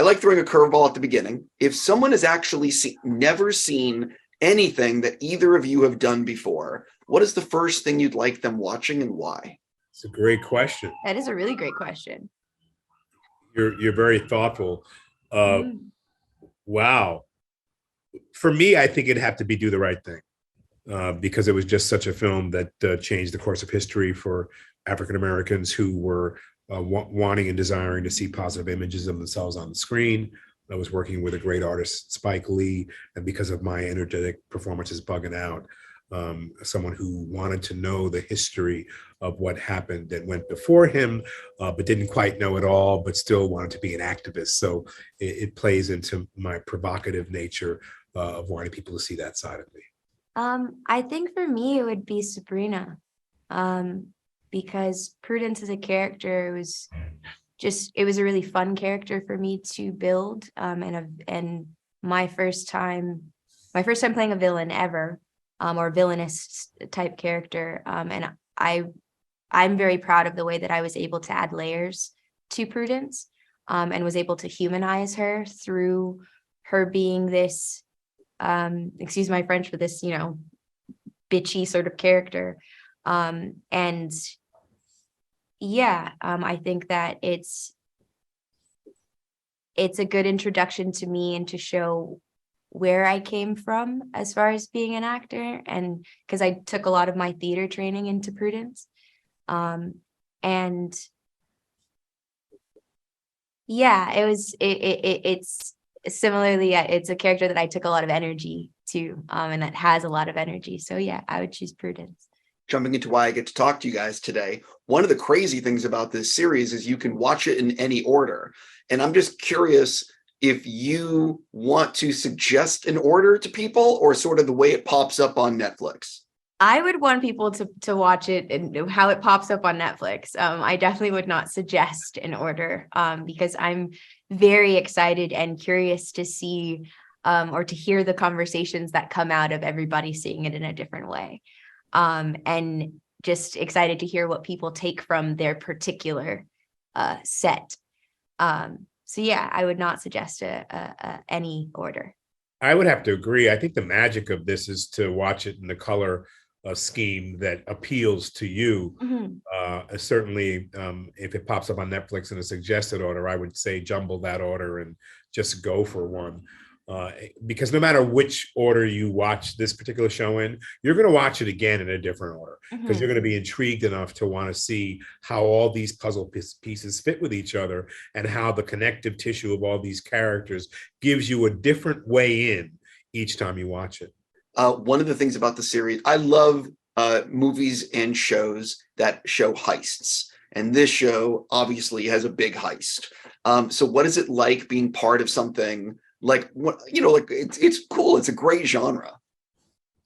I like throwing a curveball at the beginning. If someone has actually never seen anything that either of you have done before, what is the first thing you'd like them watching and why? It's a great question. That is a really great question. You're very thoughtful. Wow. For me, I think it'd have to be Do the Right Thing, because it was just such a film that changed the course of history for African Americans who were wanting and desiring to see positive images of themselves on the screen. I was working with a great artist, Spike Lee, and because of my energetic performances, Bugging Out, someone who wanted to know the history of what happened that went before him, but didn't quite know it all, but still wanted to be an activist. So it plays into my provocative nature of wanting people to see that side of me. I think for me, it would be Sabrina, because Prudence as a character, it was a really fun character for me to build. And my first time playing a villain ever, or villainous type character. And I'm very proud of the way that I was able to add layers to Prudence, and was able to humanize her through her being this, excuse my French, for this, bitchy sort of character. And yeah, I think that it's a good introduction to me and to show where I came from as far as being an actor, and because I took a lot of my theater training into Prudence. And yeah, it's similarly, it's a character that I took a lot of energy to, and that has a lot of energy. So yeah, I would choose Prudence. Jumping into why I get to talk to you guys today, one of the crazy things about this series is you can watch it in any order. And I'm just curious if you want to suggest an order to people, or sort of the way it pops up on Netflix. I would want people to watch it and how it pops up on Netflix. I definitely would not suggest an order, because I'm very excited and curious to see, or to hear the conversations that come out of everybody seeing it in a different way. And just excited to hear what people take from their particular set. So yeah, I would not suggest any order. I would have to agree. I think the magic of this is to watch it in the color scheme that appeals to you. Certainly, if it pops up on Netflix in a suggested order, I would say jumble that order and just go for one. Because no matter which order you watch this particular show in, you're going to watch it again in a different order, because you're going to be intrigued enough to want to see how all these puzzle pieces fit with each other, and how the connective tissue of all these characters gives you a different way in each time you watch it. One of the things about the series, I love movies and shows that show heists. And this show obviously has a big heist. So what is it like being part of something like, it's cool. It's a great genre.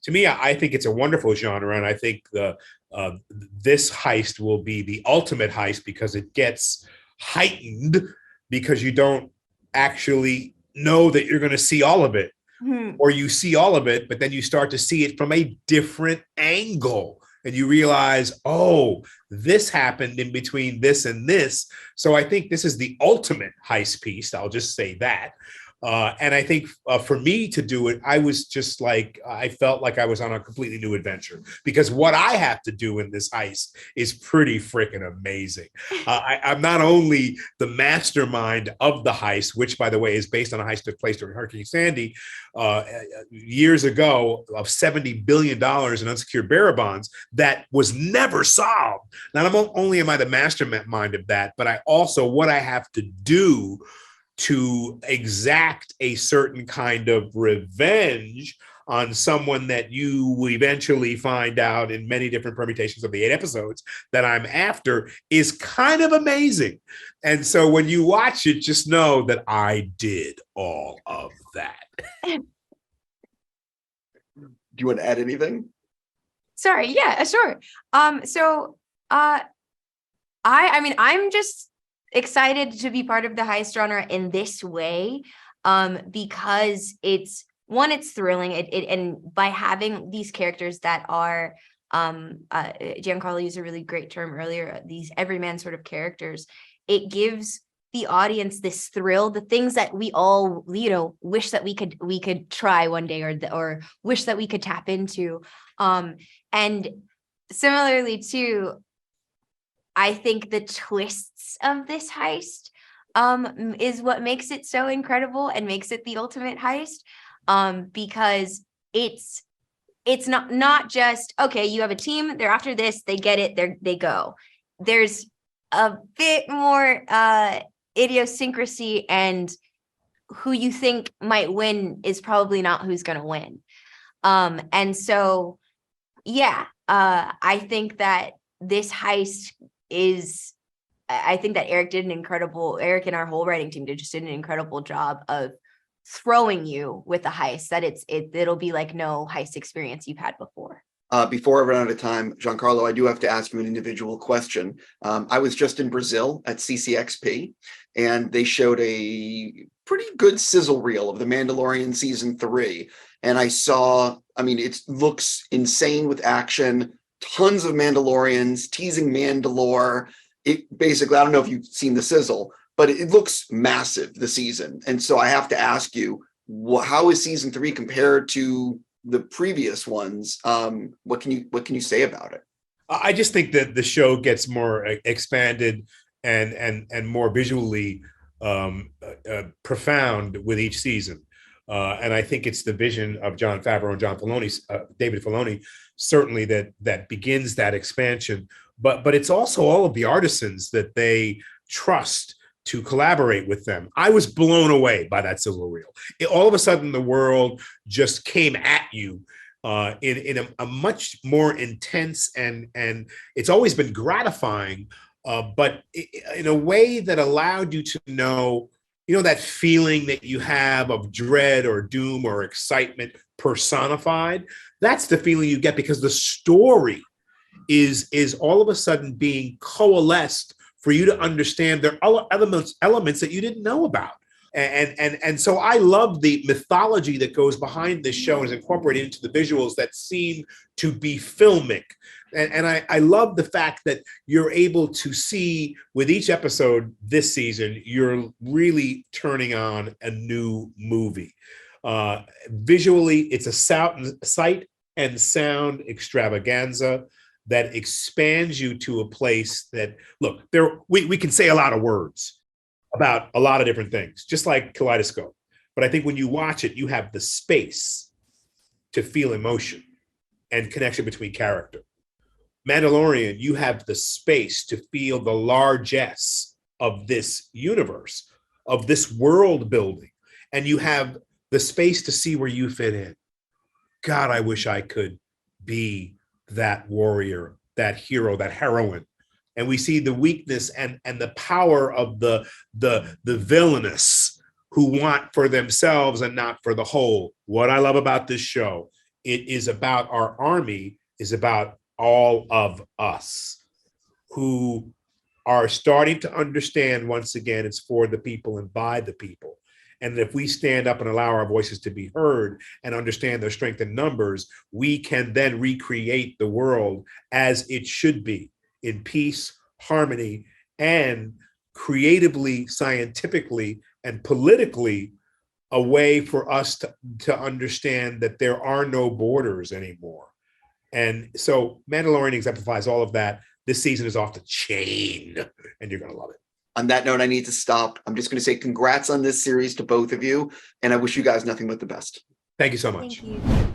To me, I think it's a wonderful genre. And I think this heist will be the ultimate heist, because it gets heightened because you don't actually know that you're going to see all of it. Or you see all of it, but then you start to see it from a different angle, and you realize, oh, this happened in between this and this. So I think this is the ultimate heist piece. I'll just say that. And I think for me to do it, I was just like, I felt like I was on a completely new adventure, because what I have to do in this heist is pretty freaking amazing. I'm not only the mastermind of the heist, which, by the way, is based on a heist that took place during Hurricane Sandy years ago, of $70 billion in unsecured bearer bonds that was never solved. Not only am I the mastermind of that, but I also, what I have to do to exact a certain kind of revenge on someone that you will eventually find out in many different permutations of the 8 episodes that I'm after, is kind of amazing. And so when you watch it, just know that I did all of that. Do you want to add anything? Sorry. Yeah, sure. I mean, I'm just excited to be part of the heist genre in this way, because it's thrilling. And by having these characters that are, Giancarlo used a really great term earlier, these everyman sort of characters, it gives the audience this thrill, the things that we all, wish that we could try one day, or wish that we could tap into. And similarly too, I think the twists of this heist is what makes it so incredible and makes it the ultimate heist, because it's not just, okay, you have a team, they're after this, they get it, they go. There's a bit more idiosyncrasy, and who you think might win is probably not who's going to win. And so, yeah, I think that this heist I think that Eric and our whole writing team did an incredible job of throwing you with the heist, that it'll be like no heist experience you've had before. Before I run out of time, Giancarlo, I do have to ask you an individual question. I was just in Brazil at CCXP, and they showed a pretty good sizzle reel of The Mandalorian season 3. And I saw, it looks insane with action, tons of Mandalorians teasing Mandalore. It basically, I don't know if you've seen the sizzle, but it looks massive, the season. And so I have to ask you, how is season 3 compared to the previous ones? What can you say about it? I just think that the show gets more expanded and more visually profound with each season. And I think it's the vision of Jon Favreau and David Filoni, certainly that begins that expansion. But it's also all of the artisans that they trust to collaborate with them. I was blown away by that sizzle reel. All of a sudden, the world just came at you in a much more intense and it's always been gratifying, but in a way that allowed you to know, that feeling that you have of dread or doom or excitement personified. That's the feeling you get because the story is all of a sudden being coalesced for you to understand there are elements that you didn't know about. And so I love the mythology that goes behind this show and is incorporated into the visuals that seem to be filmic. And I love the fact that you're able to see with each episode this season, you're really turning on a new movie. Visually, it's a sight and sound extravaganza that expands you to a place that, look, we can say a lot of words about a lot of different things, just like Kaleidoscope. But I think when you watch it, you have the space to feel emotion and connection between character. Mandalorian, you have the space to feel the largesse of this universe, of this world building. And you have the space to see where you fit in. God, I wish I could be that warrior, that hero, that heroine. And we see the weakness and the power of the villainous who want for themselves and not for the whole. What I love about this show, it is about our army, is about all of us who are starting to understand, once again, it's for the people and by the people. And if we stand up and allow our voices to be heard and understand their strength in numbers, we can then recreate the world as it should be, in peace, harmony, and creatively, scientifically, and politically, a way for us to understand that there are no borders anymore. And so Mandalorian exemplifies all of that. This season is off the chain, and you're going to love it. On that note, I need to stop. I'm just going to say congrats on this series to both of you, and I wish you guys nothing but the best. Thank you so much. Thank you.